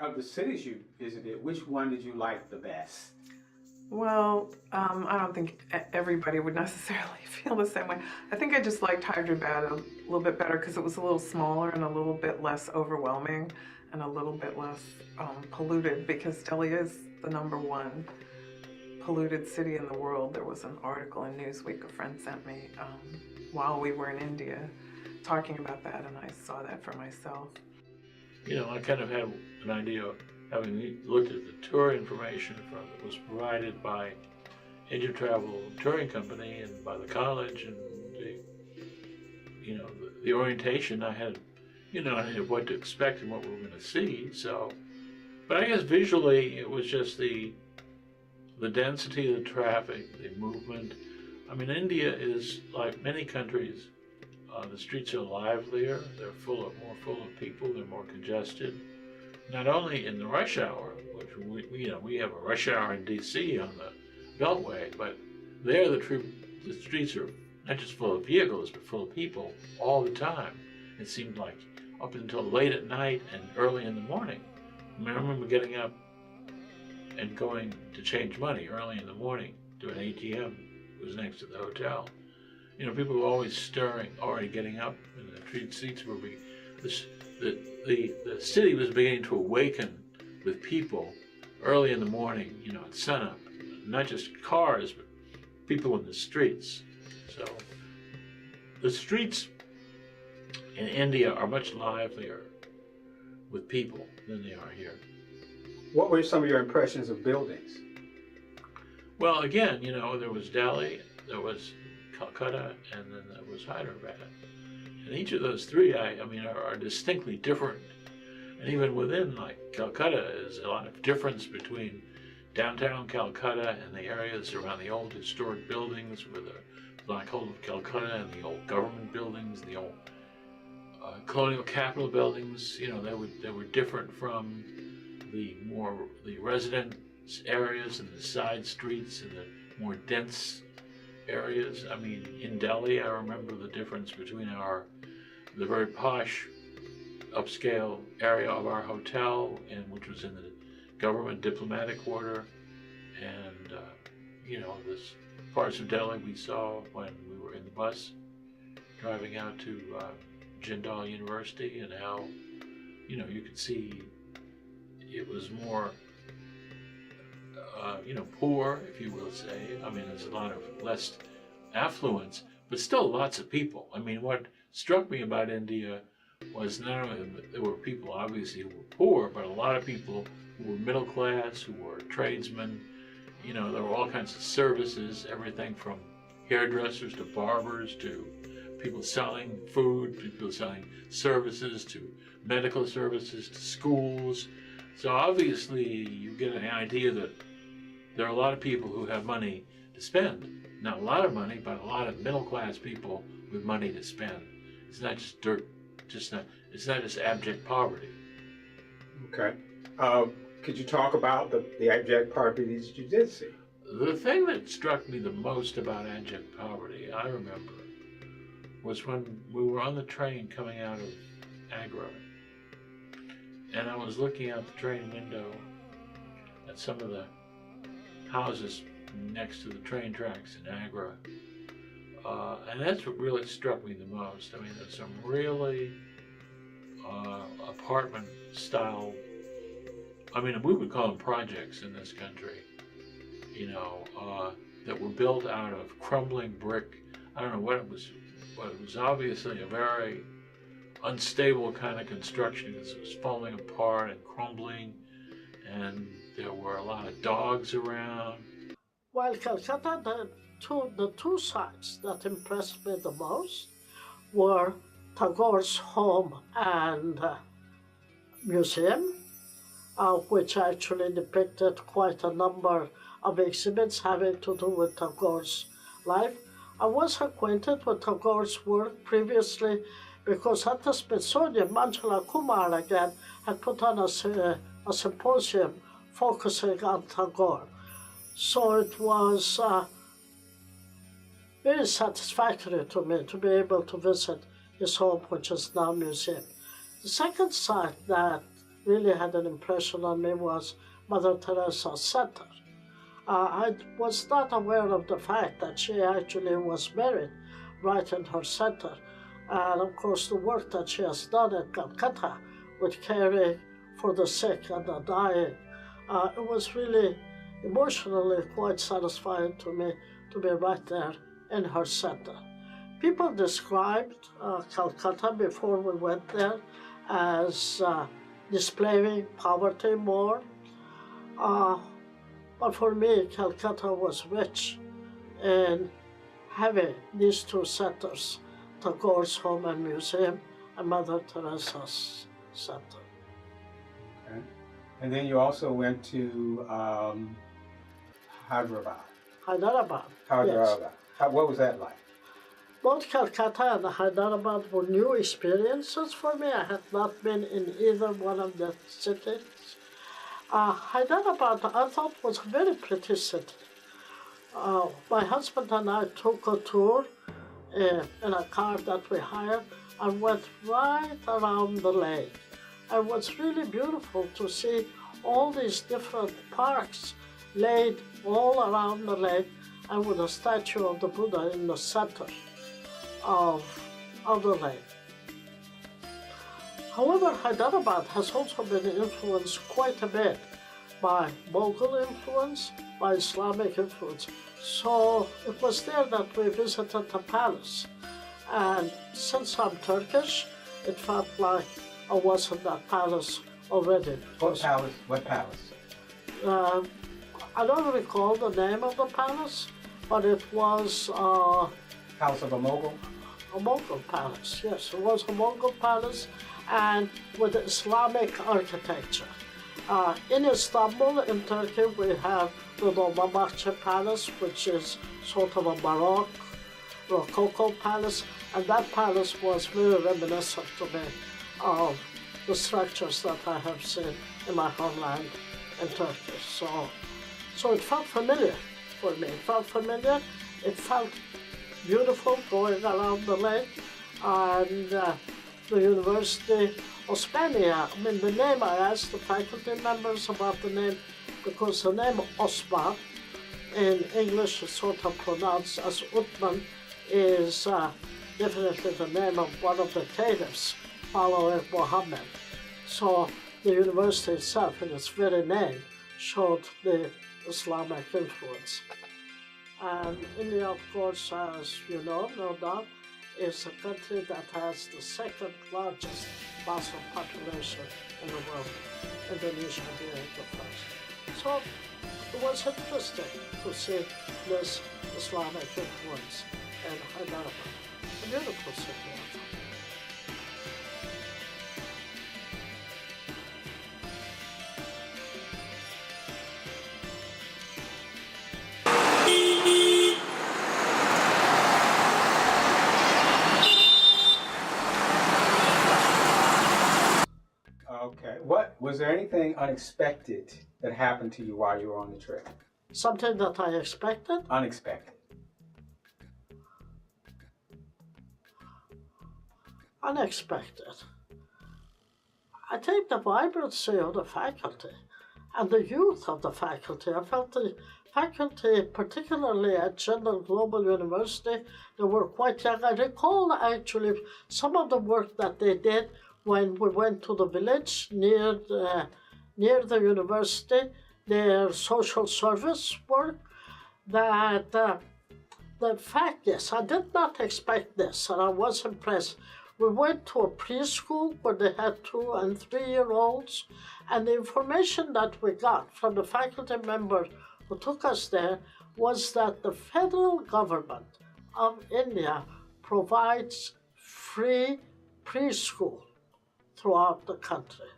Of the cities you visited, which one did you like the best? Well, I don't think everybody would necessarily feel the same way. I think I just liked Hyderabad a little bit better because it was a little smaller and a little bit less overwhelming and a little bit less polluted because Delhi is the number one polluted city in the world. There was an article in Newsweek a friend sent me while we were in India talking about that, and I saw that for myself. I kind of had an idea, having looked at the tour information that was provided by India Travel Touring Company and by the college, and the orientation I had, I knew what to expect and what we were going to see. So, but I guess visually it was just the density of the traffic, the movement. I mean, India is like many countries. The streets are livelier. They're more full of people. They're more congested. Not only in the rush hour, which we have a rush hour in D.C. on the Beltway, but there the streets are not just full of vehicles, but full of people all the time. It seemed like up until late at night and early in the morning. I mean, I remember getting up and going to change money early in the morning to an ATM. It was next to the hotel. People were always stirring, already getting up, and the seats were being. The city was beginning to awaken with people early in the morning, at sunup. Not just cars, but people in the streets. So the streets in India are much livelier with people than they are here. What were some of your impressions of buildings? Well, again, there was Delhi, there was Calcutta, and then there was Hyderabad. And each of those three, are distinctly different. And even within, like, Calcutta, is a lot of difference between downtown Calcutta and the areas around the old historic buildings with the Black Hole of Calcutta and the old government buildings, the old colonial capital buildings. They were different from the residence areas and the side streets and the more dense areas. I mean, in Delhi, I remember the difference between the very posh, upscale area of our hotel, which was in the government diplomatic quarter, and this parts of Delhi we saw when we were in the bus driving out to Jindal University, and how you could see it was more poor, if you will say. I mean, there's a lot of less affluence, but still lots of people. I mean, what struck me about India was not only that there were people obviously who were poor, but a lot of people who were middle class, who were tradesmen. There were all kinds of services, everything from hairdressers to barbers to people selling food, people selling services to medical services to schools. So obviously you get an idea that there are a lot of people who have money to spend. Not a lot of money, but a lot of middle class people with money to spend. It's not just it's not just abject poverty. Okay. Could you talk about the abject poverty that you did see? The thing that struck me the most about abject poverty, I remember, was when we were on the train coming out of Agra. And I was looking out the train window at some of the houses next to the train tracks in Agra. And that's what really struck me the most. I mean, there's some really apartment style, we would call them projects in this country, that were built out of crumbling brick. I don't know what it was, but it was obviously a very unstable kind of construction because it was falling apart and crumbling, and there were a lot of dogs around. While Calcutta, the two sites that impressed me the most were Tagore's home and museum, which actually depicted quite a number of exhibits having to do with Tagore's life. I was acquainted with Tagore's work previously because at the Smithsonian, Manjula Kumar again had put on a symposium focusing on Tagore. So it was very satisfactory to me to be able to visit his home, which is now a museum. The second site that really had an impression on me was Mother Teresa's center. I was not aware of the fact that she actually was buried right in her center. And of course, the work that she has done at Calcutta with caring for the sick and the dying, it was really emotionally quite satisfying to me to be right there in her center. People described Calcutta before we went there as displaying poverty more. But for me, Calcutta was rich in having these two centers, Tagore's Home and Museum and Mother Teresa's Center. Okay. And then you also went to Hyderabad. Hyderabad. Hyderabad. What was that like? Both Calcutta and Hyderabad were new experiences for me. I had not been in either one of the cities. Hyderabad, I thought, was a very pretty city. My husband and I took a tour in a car that we hired and went right around the lake. It was really beautiful to see all these different parks laid all around the lake and with a statue of the Buddha in the center of the lake. However, Hyderabad has also been influenced quite a bit by Mughal influence, by Islamic influence. So it was there that we visited the palace. And since I'm Turkish, it felt like I was in that palace already. What palace? What palace? I don't recall the name of the palace, but it was Palace of a Mughal? a Mughal palace. Yes, it was a Mughal palace and with Islamic architecture. In Istanbul, in Turkey, we have the Dolmabahce Palace, which is sort of a Baroque, Rococo palace, and that palace was very reminiscent to me of the structures that I have seen in my homeland in Turkey. So it felt familiar for me. It felt familiar. It felt beautiful going around the lake, and the University Osmania. I mean, the name, I asked the faculty members about the name because the name Osman in English is sort of pronounced as Uthman, is definitely the name of one of the caliphs following Muhammad. So the university itself, in its very name, showed the Islamic influence. And India, of course, as you know, no doubt, is a country that has the second largest Muslim population in the world, Indonesia being the first. So it was interesting to see this Islamic influence in Hyderabad. A beautiful city, I thought. Okay. Was there anything unexpected that happened to you while you were on the trip? Something that I expected? Unexpected. Unexpected. I think the vibrancy of the faculty and the youth of the faculty. I felt the faculty, particularly at General Global University, they were quite young. I recall actually some of the work that they did when we went to the village near the university, their social service work, that the fact, yes, I did not expect this, and I was impressed. We went to a preschool where they had 2- and 3-year-olds, and the information that we got from the faculty member who took us there was that the federal government of India provides free preschool throughout the country.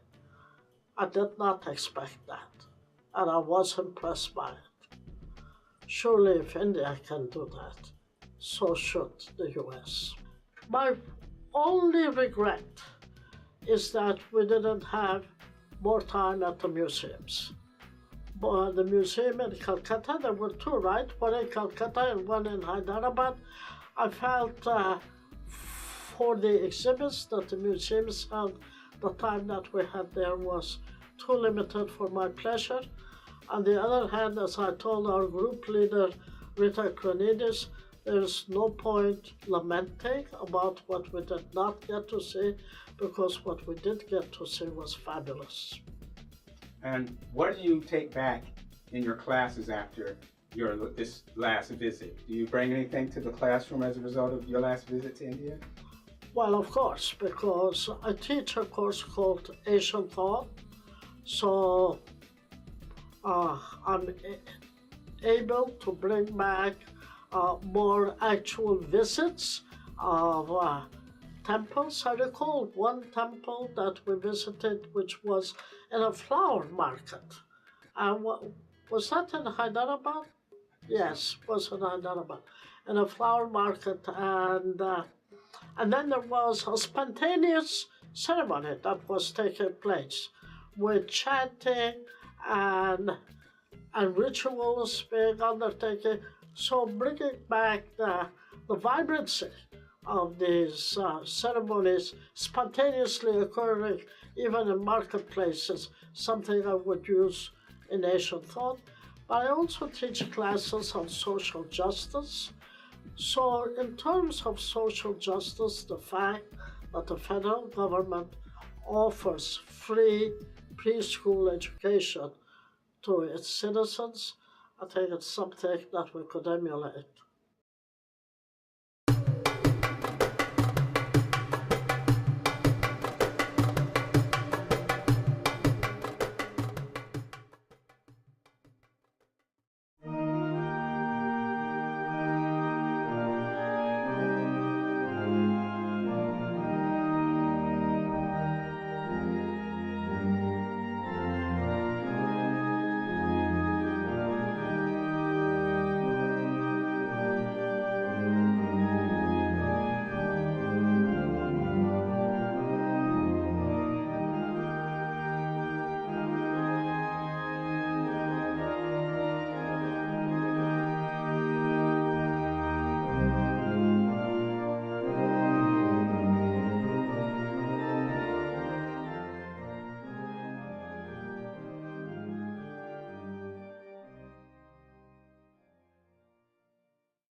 I did not expect that, and I was impressed by it. Surely if India can do that, so should the US. My only regret is that we didn't have more time at the museums. But the museum in Calcutta, there were 2, right? One in Calcutta and one in Hyderabad. I felt for the exhibits that the museums held the time that we had there was too limited for my pleasure. On the other hand, as I told our group leader, Rita Kronidis, there's no point lamenting about what we did not get to see, because what we did get to see was fabulous. And what do you take back in your classes after this last visit? Do you bring anything to the classroom as a result of your last visit to India? Well, of course, because I teach a course called Asian Thought, so I'm able to bring back more actual visits of temples. I recall one temple that we visited, which was in a flower market. Was that in Hyderabad? Yes, was in Hyderabad, in a flower market, and then there was a spontaneous ceremony that was taking place with chanting and rituals being undertaken. So bringing back the vibrancy of these ceremonies spontaneously occurring even in marketplaces, something I would use in Asian thought. But I also teach classes on social justice. So in terms of social justice, the fact that the federal government offers free preschool education to its citizens, I think it's something that we could emulate.